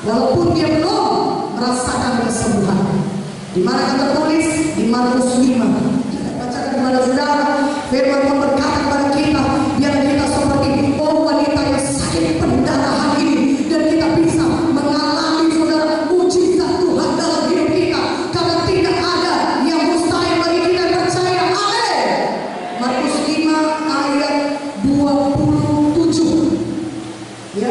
walaupun dia belum merasakan kesembuhan. Di mana tertulis di Markus 5. Kita bacakan kepada saudara, firman Tuhan berkata kepada kita, biar kita seperti wanita yang sakit pendarahan ini, dan kita bisa mengalami saudara mujizat Tuhan dalam hidup kita, karena tidak ada yang mustahil bagi kita yang percaya. Amin. Markus 5 ayat 27 ya,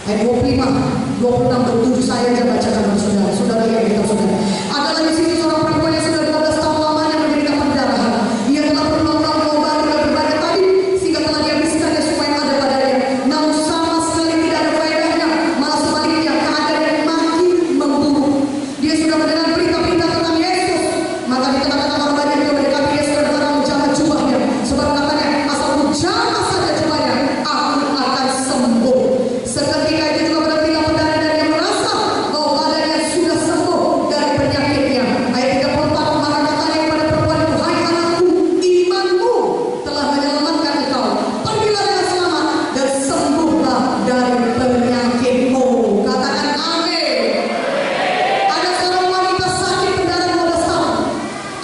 ayat 25, 26, 27 saya aja bacakan kepada saudara. Saudara yang kita saudara, ada lagi situ seorang perempuan yang sudah 12 tahun lamanya menderita pendarahan. Ia telah berulang-ulang mengobati dan berbagai tadi sehingga telah dihabiskannya supaya ada padanya, namun sama sekali tidak ada faedahnya, malah sebaliknya keadaan yang makin memburuk. Dia sudah mendengar berita-berita tentang Yesus, maka di tengah-tengah orang banyak yang mendekati Yesus dan orang menjamah jubahnya, sebab katanya, asal ku jamah saja jubahnya, aku akan sembuh. Seketika itu juga berhentilah pendarahan dan dia merasa bahwa badannya sudah sembuh dari penyakitnya. Ayat 34, maka katanya kepada perempuan itu, hai anakku, imanmu telah menyelamatkan engkau. Pergilah dengan selamat dan sembuhlah dari penyakitmu. Katakan amin. Ada seorang wanita sakit pendarahan 12 tahun.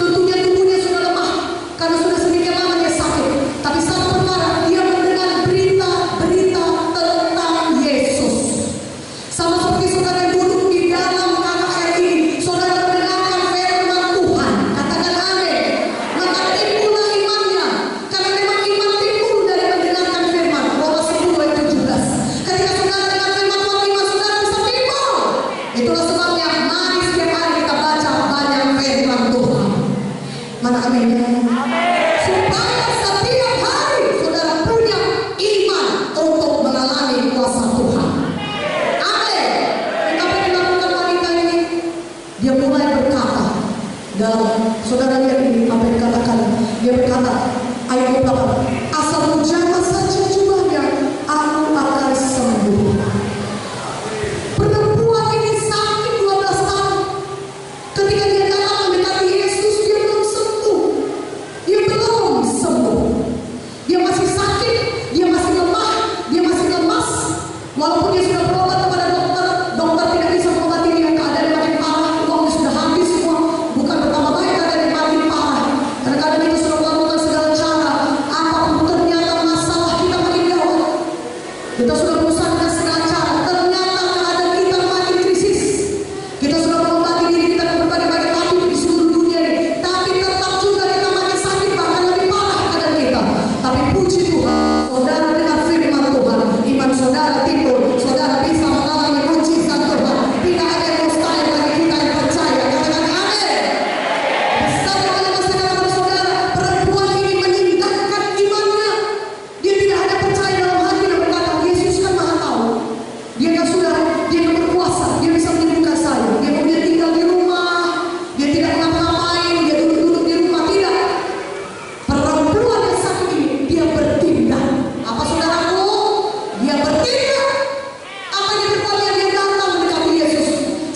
Tentunya tubuhnya sudah lemah karena sudah sedemikian lama dia sakit. Tapi satu perkara, dia mendengar berita-berita tentang Yesus. Sama seperti saudara yang duduk di dalam KKR ini, saudara mendengarkan firman Tuhan. Katakan amin. Maka timbullah imannya, karena memang iman timbul dari mendengarkan firman. Roma 10 ayat 17. Ketika saudara dengar firman Tuhan, iman saudara bisa timbul. Itulah sebabnya mari setiap hari kita baca banyak firman Tuhan. Mana amin? Supaya setiap hari saudara punya iman untuk mengalami kuasa Tuhan. Amin. Apa yang dilakukan wanita ini? Dia mulai berkata dalam, saudara lihat ini apa yang dikatakan. Dia berkata, ayat 28, asal ku jamah saja jubahnya, aku akan sembuh. Perempuan ini sakit 12 tahun. Ketika dia datang mendekati Yesus, dia belum sembuh. Dia belum sembuh. Dia masih sakit, dia masih lemah, dia masih lemas. Walaupun dia sudah berobat kepada dokter, dokter tidak bisa mengobati dia. Keadaan makin parah, uangnya sudah habis semua. Bukan bertambah baik, keadaan makin parah. Karena keadaan itu sudah melakukan segala cara. Apapun ternyata masalah kita makin gawat. Kita sudah berusaha dengan segala cara, ternyata keadaan kita makin krisis. Kita sudah mengobati diri kita ke berbagai tabib di seluruh dunia ini, tapi tetap juga kita makin sakit, bahkan lebih parah keadaan kita. Tapi puji Tuhan, saudara dengar firman Tuhan, iman saudara timbul, saudara bisa mengalami mujizat Tuhan. Tidak ada yang mustahil bagi kita yang percaya. Katakan amin. Besar oleh saudara, saudara, perempuan ini meninggalkan imannya. Dia tidak hanya percaya dalam hati dan berkata, Yesus kan maha tahu. Dia kan berkuasa, dia bisa menyembuhkan saya. Dia kemudian tinggal di rumah, dia tidak ngapa-ngapain, dia duduk-duduk di rumah. Tidak. Perempuan yang sakit ini, dia bertindak. Apa saudaraku? Dia bertindak. Apa yang dia berbuat? Dia datang mendekati Yesus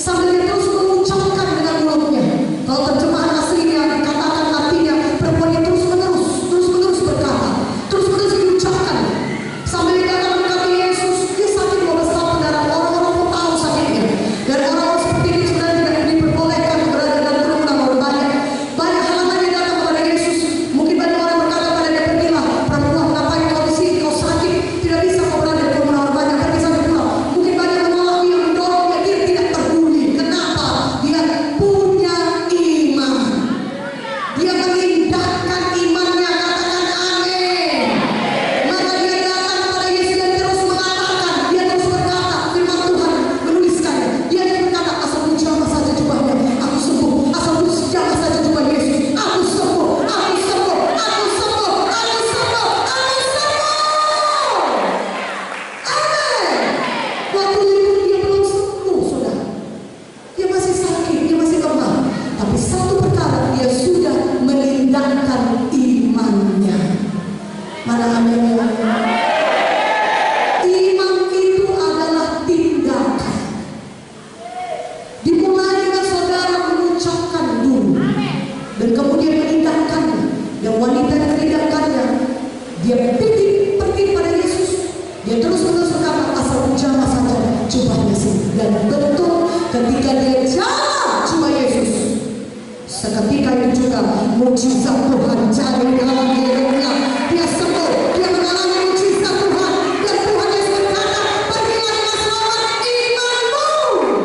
sambil dia terus mengucapkan dengan mulutnya. Kalau terjemahan aslinya dikatakan artinya perempuan ini terus-menerus berkata, terus-menerus diucapkan. Sambil dia datang mendekati Yesus, dia sakit 12 tahun pendarahan. Orang-orang pun tahu sakitnya. Dan orang-orang seperti ini sebenarnya tidak diperbolehkan berada dalam kerumunan orang banyak. Banyak halaman yang datang kepada Yesus. Mungkin banyak orang berkata kepada dia, pergilah perempuan, ngapain kau di sini, kau sakit, tidak bisa kau berada di kerumunan orang banyak, pergi saja pulang. Mungkin banyak menolak dia, mendorongnya, dia tidak peduli. Kenapa? Dia punya iman. Dia menindakkan imannya. Katakan amin. Maka dia datang kepada Yesus dan terus mengatakan, dia terus berkata, firman Tuhan menuliskannya. Dia berkata, asal ku jamah saja jubahnya, aku sembuh. Asal ku jamah saja jubah Yesus, aku sembuh. Aku sembuh. Aku sembuh. Aku sembuh. Aku sembuh. Amin. Waktu itu dia belum sembuh, saudara. Dia masih sakit, dia masih lemah. Tapi satu perkara, dia sudah menindakkan imannya. Mana amin? Iman itu adalah tindakan. Dimulai dengan saudara mengucapkan dulu, dan kemudian menindakkannya. Dan wanita yang menindakkannya, dia pergi pada Yesus. Dia terus berkata, asal ku jamah saja, jubahnya sini. Dan betul ketika dia jalan jubah Yesus, seketika itu juga mujizat Tuhan jadi dalam hidupnya. Dia sembuh, dia mengalami mujizat Tuhan, dan Tuhan Yesus berkata, pergilah dengan selamat, imanmu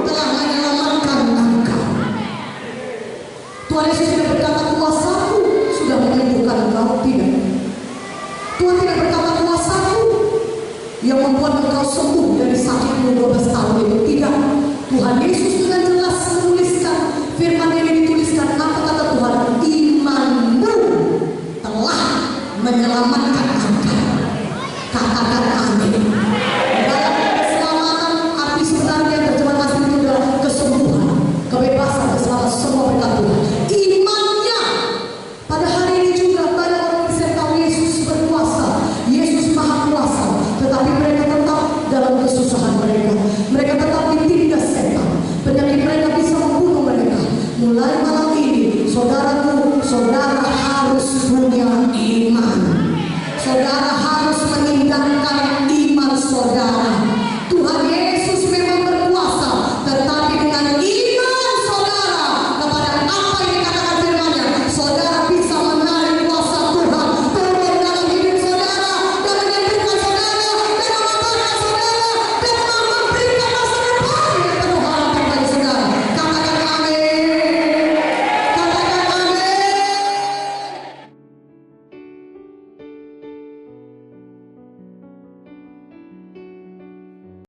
telah menyelamatkan engkau. Tuhan Yesus tidak berkata kuasaku sudah menyembuhkan engkau, tidak. Tuhan tidak berkata kuasaku yang membuat engkau sembuh dari sakitmu 12 tahun itu, tidak. Tuhan Yesus dengan jelas menuliskan firman yang dituliskan, apa kata Tuhan? Imanmu telah menyelamatkan engkau. Katakan amin. Dalam keselamatan, arti sebenarnya terjemahan asli itu adalah kesembuhan, kebebasan, keselamatan, semua berkat Tuhan. Imannya pada hari ini juga banyak orang bisa tahu Yesus berkuasa, Yesus maha kuasa, tetapi mereka tetap dalam kesusahan mereka. Mereka tetap